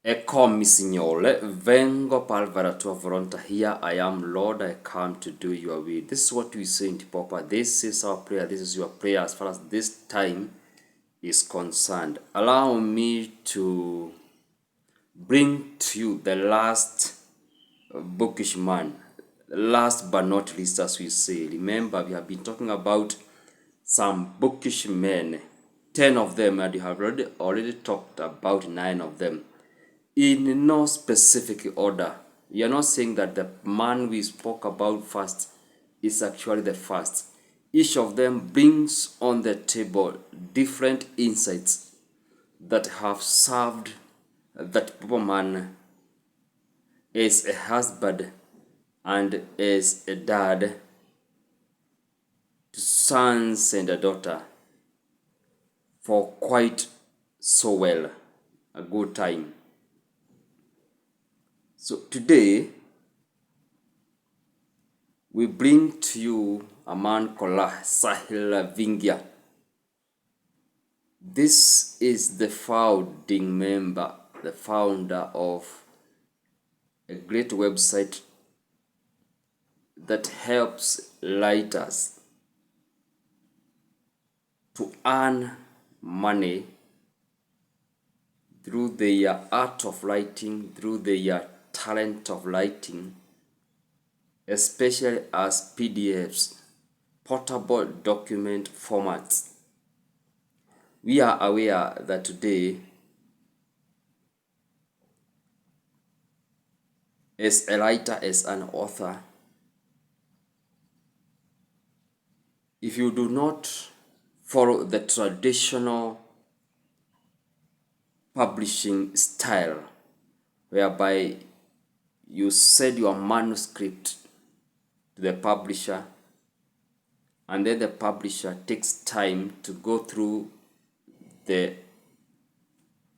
Eccomi Signore, vengo per tua volontà. Here I am, Lord, I come to do your will. This is what we say in TPOOPA. This is our prayer. This is your prayer as far as this time is concerned. Allow me to bring to you the last bookish man. Last but not least, as we say. Remember, we have been talking about some bookish men. 10 of them, and you have already talked about 9 of them. In no specific order. We are not saying that the man we spoke about first is actually the first. Each of them brings on the table different insights that have served that TPOOPA man as a husband and as a dad to sons and a daughter for quite so well, a good time. So today, we bring to you a man called Sahil Lavingia. This is the founding member, the founder of a great website that helps writers to earn money through their art of writing, through their talent of writing, especially as PDFs, portable document formats. We are aware that today, as a writer, as an author, if you do not follow the traditional publishing style, whereby you send your manuscript to the publisher, and then the publisher takes time to go through the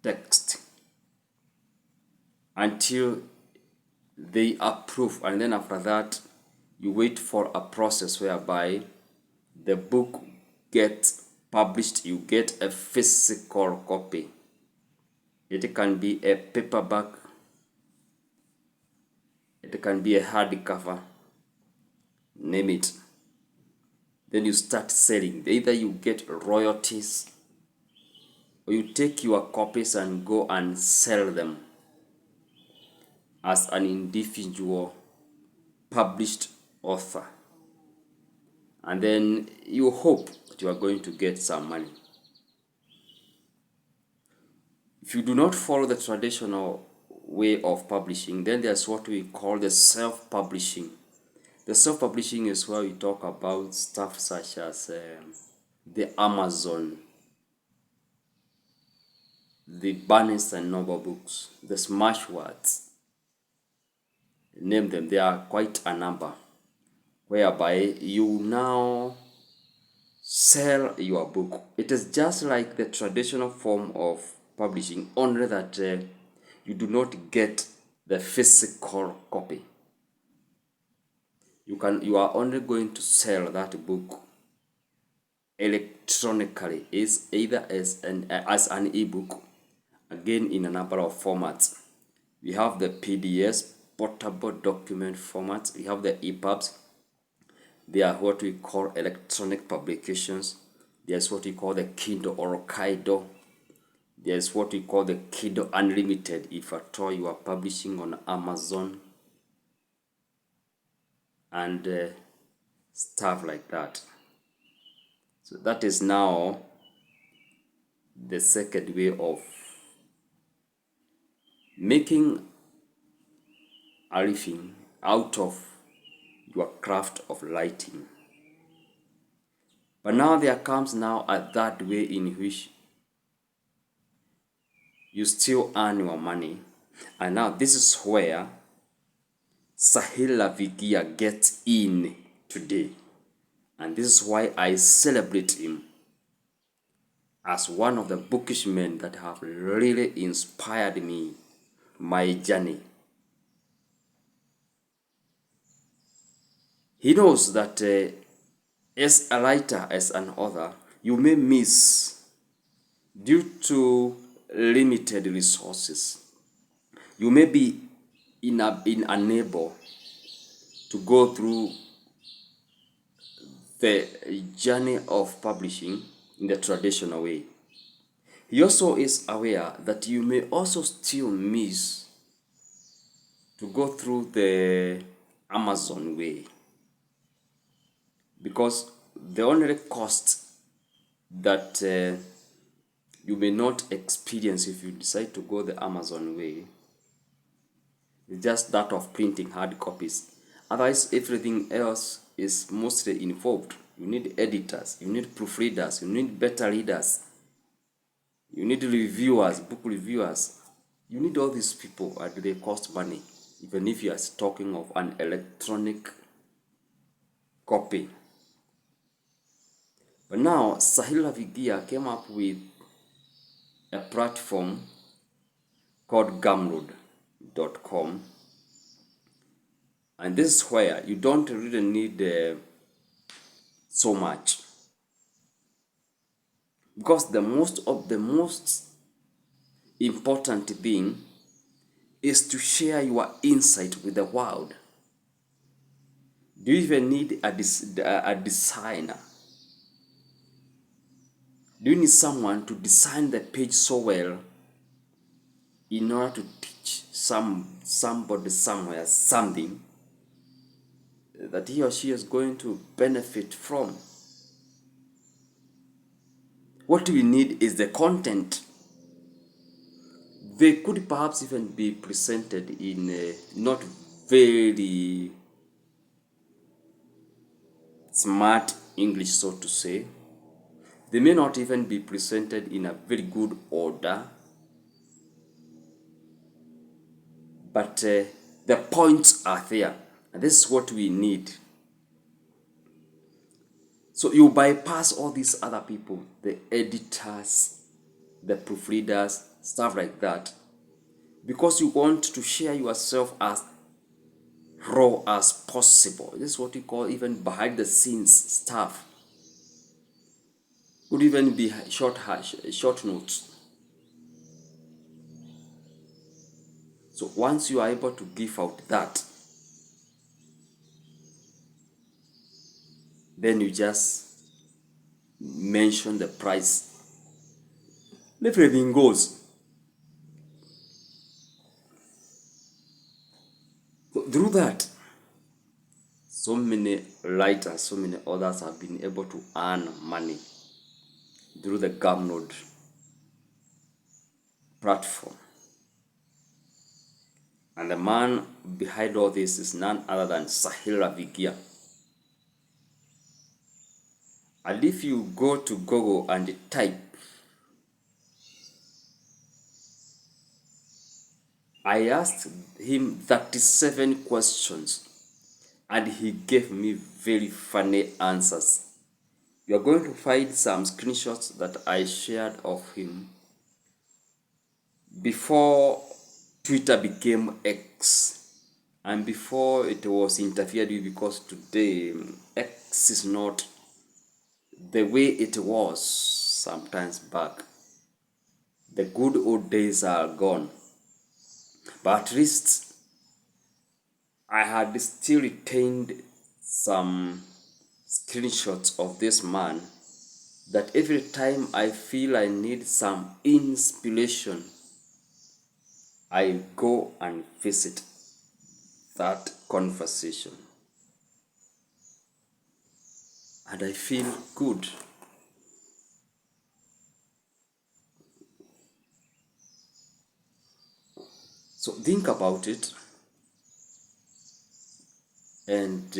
text until they approve, and then after that you wait for a process whereby the book gets published. You get a physical copy. It can be a paperback, it can be a hardcover, name it. Then you start selling. Either you get royalties or you take your copies and go and sell them as an individual published author. And then you hope that you are going to get some money. If you do not follow the traditional way of publishing, then there's what we call the self-publishing. The self-publishing is where we talk about stuff such as the Amazon, the Barnes and Noble books, the Smashwords. Name them, there are quite a number, whereby you now sell your book. It is just like the traditional form of publishing, only that you do not get the physical copy. You are only going to sell that book electronically, is either as an ebook, again in a number of formats. We have the PDFs, portable document formats. We have the EPUBs. They are what we call electronic publications. There's what we call the Kindle or Kindle. There's what we call the Kindle Unlimited, if at all you are publishing on Amazon and stuff like that. So that is now the second way of making a living out of your craft of writing. But now there comes now a third way in which you still earn your money. And now this is where Sahil Lavingia gets in today. And this is why I celebrate him as one of the bookish men that have really inspired me, my journey. He knows that as a writer, as an author, you may miss due to limited resources. You may be unable to go through the journey of publishing in the traditional way. He also is aware that you may also still miss to go through the Amazon way, because the only cost that you may not experience if you decide to go the Amazon way is just that of printing hard copies. Otherwise, everything else is mostly involved. You need editors, you need proofreaders, you need beta readers, you need reviewers, book reviewers. You need all these people, and they cost money, even if you are talking of an electronic copy. But now, Sahil Lavingia came up with a platform called gumroad.com, and this is where you don't really need so much, because the most important thing is to share your insight with the world. Do you even need a designer? Do you need someone to design the page so well in order to teach somebody somewhere something that he or she is going to benefit from? What we need is the content. They could perhaps even be presented in not very smart English, so to say. They may not even be presented in a very good order, but the points are there, and this is what we need. So you bypass all these other people, the editors, the proofreaders, stuff like that, because you want to share yourself as raw as possible. This is what we call even behind the scenes stuff. Could even be short notes. So once you are able to give out that, then you just mention the price. Everything goes. So through that, so many writers, so many others have been able to earn money through the Gumroad platform. And the man behind all this is none other than Sahil Lavingia. And if you go to Google and type, I asked him 37 questions and he gave me very funny answers. You are going to find some screenshots that I shared of him before Twitter became X and before it was interfered with, because today X is not the way it was sometimes back. The good old days are gone. But at least I had still retained some screenshots of this man, that every time I feel I need some inspiration, I go and visit that conversation. And I feel good. So think about it and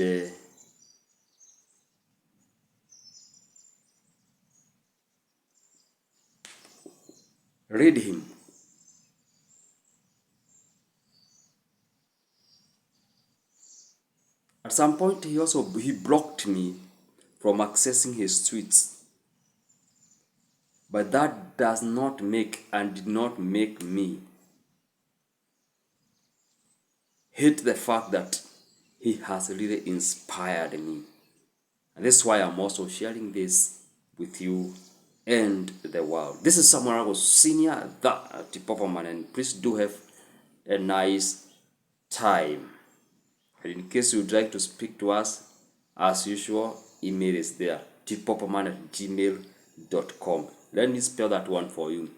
read him. At some point, he blocked me from accessing his tweets. But that does not make and did not make me hate the fact that he has really inspired me. And that's why I'm also sharing this with you and the world. This is Samuel Waragu Senior, the TPOOPA Man, and please do have a nice time. And in case you'd like to speak to us, as usual, email is there, tpoopaman@gmail.com. Let me spell that one for you.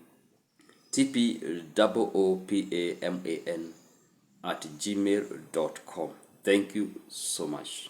tpoopaman@gmail.com. Thank you so much.